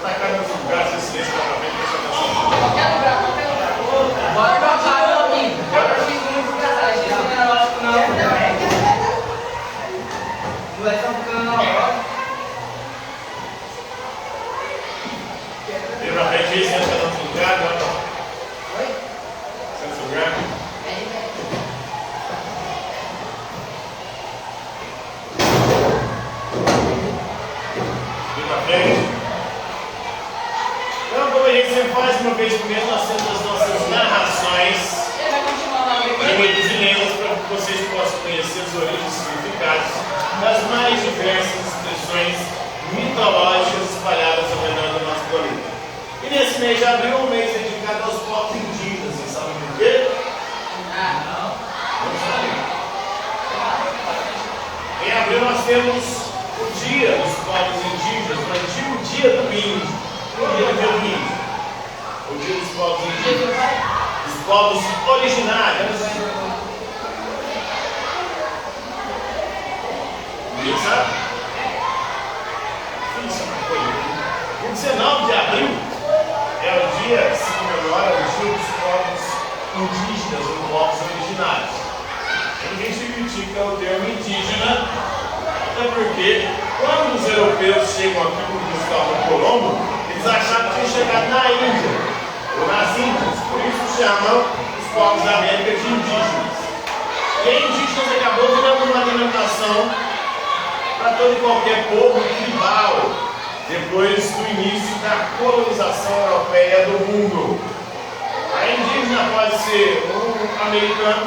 tacar nos lugares desse pra frente, presta atenção. Qualquer lugar. Bora tocar, meu amigo. Eu achei muito engraçado. Achei que era lógico, não. Não é tão ficando na hora. Vem pra frente aí, senta no lugar, não. Oi? Senta no lugar. Vem pra frente. Então, como a gente sempre faz, uma vez por mês, nós temos as nossas narrações Ele vai continuar na de muitos lemas para que vocês possam conhecer as origens e significados das mais diversas expressões mitológicas espalhadas ao redor do nosso planeta. E nesse mês de abril, um mês dedicado aos povos indígenas. Vocês sabem por quê? não. Não sabem? Em abril nós temos o Dia dos Povos Indígenas, o antigo Dia do Índio. O Dia do Índio. O Dia dos Povos Indígenas. Os povos originários. Ninguém sabe? Isso é uma coisa. O 19 de abril é o dia que se comemora o Dia dos Povos Indígenas ou povos originários. Ninguém se critica o termo indígena, até porque quando os europeus chegam aqui por Cristóvão Colombo, eles acharam que tinham chegado na Índia ou nas Índias, por isso chamam os povos da América de indígenas. E a indígenas acabou virando uma denominação para todo e qualquer povo tribal, depois do início da colonização europeia do mundo. A indígena pode ser um americano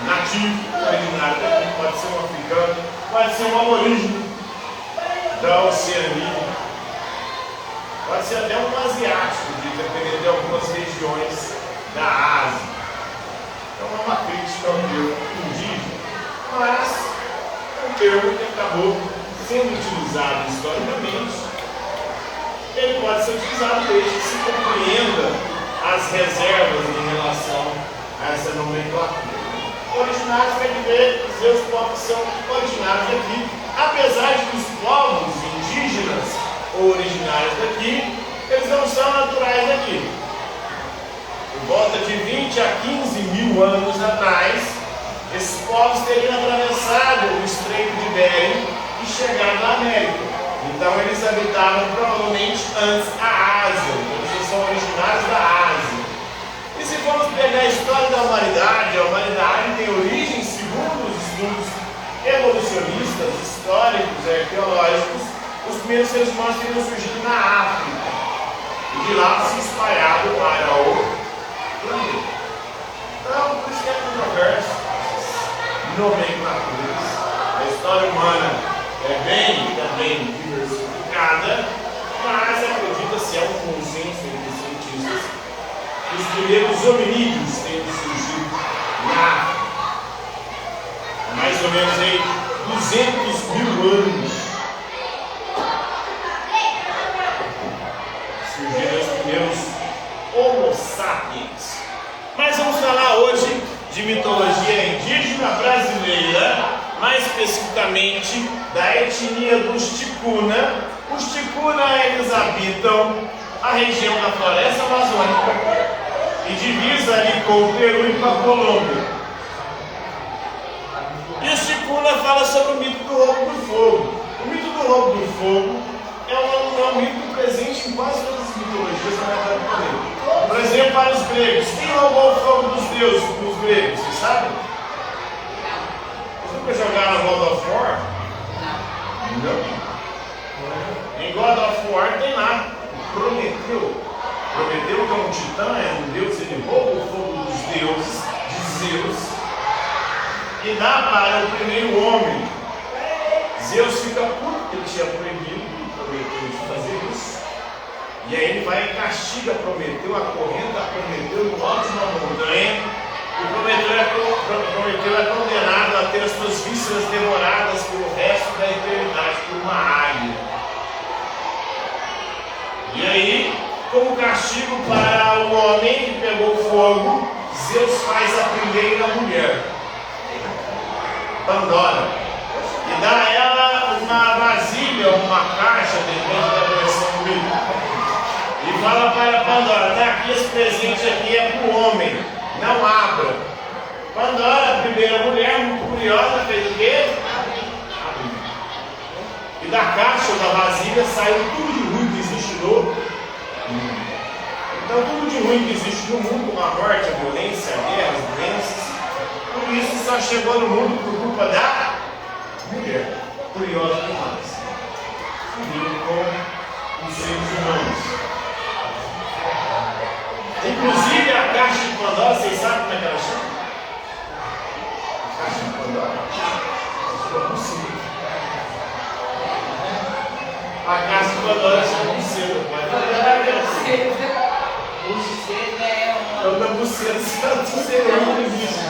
nativo, originário daqui, pode ser um africano, pode ser um aborígene da Oceania, pode ser até um asiático, dependendo de algumas regiões da Ásia. Então é uma crítica ao termo indígena, mas é um termo que acabou sendo utilizado historicamente. Ele pode ser utilizado desde que se compreenda as reservas em relação a essa nomenclatura. Originários quer dizer os povos que são originários daqui, apesar de que os povos indígenas ou originários daqui, eles não são naturais daqui. Por volta de 20 a 15 mil anos atrás, esses povos teriam atravessado o Estreito de Bering e chegado na América. Então eles habitavam provavelmente antes a Ásia, então eles são originários da Ásia. E se formos pegar a história da humanidade, a humanidade tem origem, segundo os estudos evolucionistas, históricos e arqueológicos, os primeiros seres humanos teriam surgido na África e de lá se espalhado para o planeta. Então, por isso que é controverso essas nomenclaturas. A história humana é bem também diversificada, mas acredita-se, é um consenso entre os cientistas, que os primeiros hominídeos tenham surgido na África. Há mais ou menos aí 200 mil anos surgiram os primeiros Homo sapiens. Mas vamos falar hoje de mitologia indígena brasileira, mais especificamente da etnia dos Ticuna. Os Ticuna, eles habitam a região da floresta amazônica e divisa ali com o Peru e com a Colômbia. E os Ticuna fala sobre o mito do roubo do fogo. O mito do roubo do fogo é um mito presente em quase todas as mitologias da Terra do planeta. Por exemplo, para os gregos, quem roubou o fogo dos deuses para os gregos? Vocês sabem? Vocês nunca jogaram God of War? Não. Em God of War tem lá Prometeu. Prometeu, que é um titã, é um deus, ele rouba o fogo dos deuses, de Zeus, e dá para o primeiro homem. Zeus fica puto porque ele tinha proibido Prometeu de fazer isso. E aí ele vai e castiga Prometeu, acorrenta Prometeu no alto de uma montanha. E Prometeu é condenado a ter as suas vísceras devoradas pelo resto da eternidade por uma águia. E aí, como castigo para o homem que pegou fogo, Zeus faz a primeira mulher, Pandora, e dá a ela uma vasilha, uma caixa, depende da versão bíblica, fala para Pandora, tá aqui, esse presente aqui é para o homem, não abra. Pandora, a primeira mulher, muito curiosa, fez o quê? Abriu. E da caixa da vasilha saiu tudo de ruim que existe no mundo. Então tudo de ruim que existe no mundo, como a morte, a violência, a guerra, as doenças, tudo isso só chegou no mundo por culpa da mulher, curiosa demais, unido com os seres humanos. Inclusive a caixa de Pandora, vocês sabem como é que ela chama? A caixa de Pandora? Chama buceta. A caixa de Pandora chama buceta. Buceta é uma... Eu da buceta, você não existe.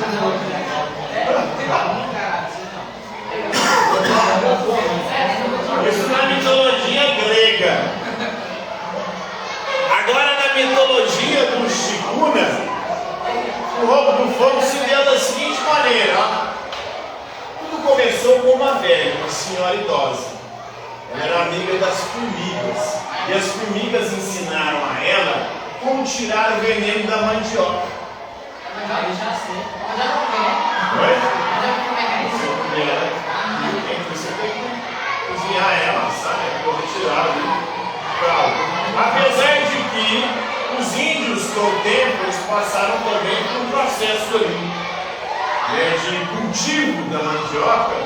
Isso na mitologia grega. Agora na mitologia do Shikuna, o roubo do fogo se deu da seguinte maneira, ó. Tudo começou com uma velha, uma senhora idosa. Ela era amiga das formigas. E as formigas ensinaram a ela como tirar o veneno da mandioca. Eu já sei. Eu já comi. Oi? Eu já comi. Você comia ela? Você tem que cozinhar ela, sabe? Vou retirar ali. Apesar de que os índios, com o tempo, eles passaram também por um processo ali, né, de cultivo da mandioca.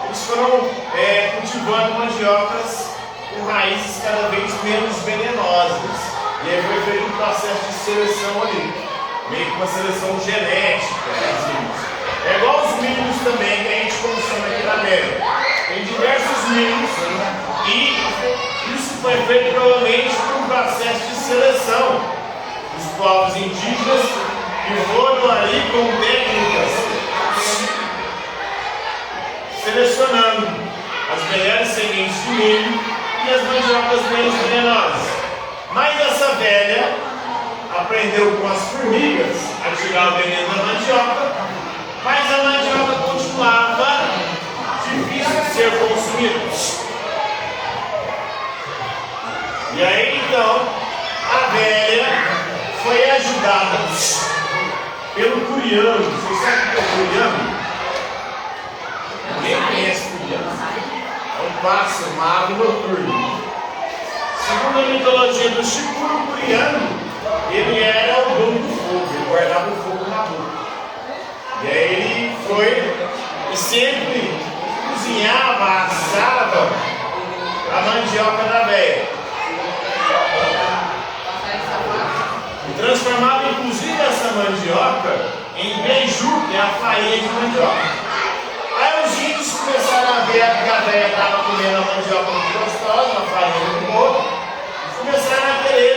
Eles foram cultivando mandiocas com raízes cada vez menos venenosas. E aí foi feito um processo de seleção ali, meio que uma seleção genética. É igual os milhos também que a gente consome aqui na América. Tem diversos milhos e isso foi feito provavelmente por um processo de seleção dos povos indígenas que foram ali com técnicas selecionando as melhores sementes de milho e as mandiocas menos venenosas. Mas essa velha aprendeu com as formigas a tirar o veneno da mandioca, mas a mandioca continuava difícil de ser consumida. E aí então a velha foi ajudada pelo curiano. Vocês sabem o que é o curiano? Ninguém conhece o curiano? É um pássaro, uma ave noturna. Segundo a mitologia do Shikuna, o curiano, ele era o dono do fogo, ele guardava o fogo na boca. E aí ele foi e sempre cozinhava, assava a mandioca da velha. E transformava inclusive essa mandioca em beiju, que é a farinha de mandioca. Aí os índios começaram a ver que a velha estava comendo a mandioca muito gostosa, uma farinha muito boa, e começaram a querer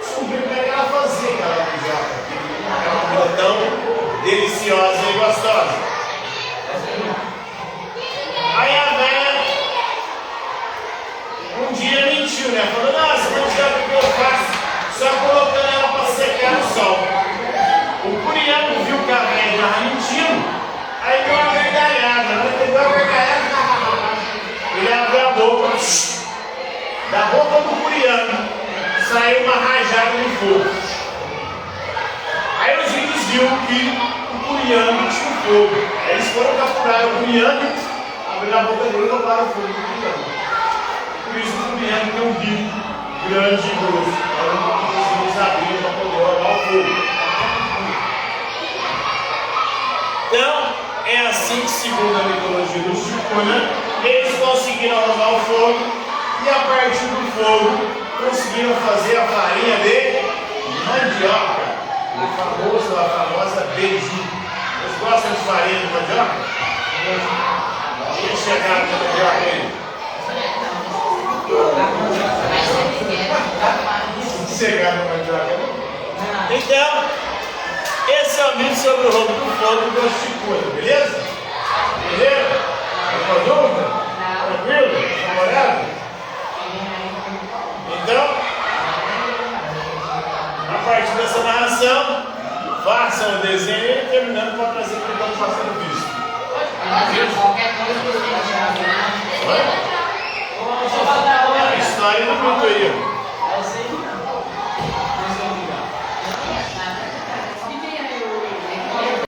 descobrir como é que ela fazia aquela mandioca, que é uma comida tão deliciosa e gostosa. Aí a velha um dia mentiu, né? Falou, nossa, mandioca que eu faço só colocando ela para secar no sol. O curiano viu que a velha estava mentindo. Aí deu uma gargalhada, né? Ele deu uma gargalhada, ele abriu a boca, da boca do curiano saiu uma rajada de fogo. Aí os índios viram que o curiano tinha fogo. Aí eles foram capturar o curiano, abriram a boca dele e roubaram o fogo do curiano. Por isso o curiano tem um bico grande e grosso. Então os índios abriram para poder roubar o fogo. Então, é assim que, segundo a mitologia do Shikuna, eles conseguiram roubar o fogo e a partir do fogo conseguiram fazer a farinha de mandioca, a famosa beiju. Vocês gostam de farinha de mandioca? Quem chegaram na mandioca aí? Chegaram na mandioca? Então, esse é o vídeo sobre o roubo do fogo do Shikuna, beleza? Beleza? Alguma dúvida? Tranquilo? Namorado? Então, a partir dessa narração, façam o desenho e terminando para trazer o que estamos fazendo visto. Qualquer coisa que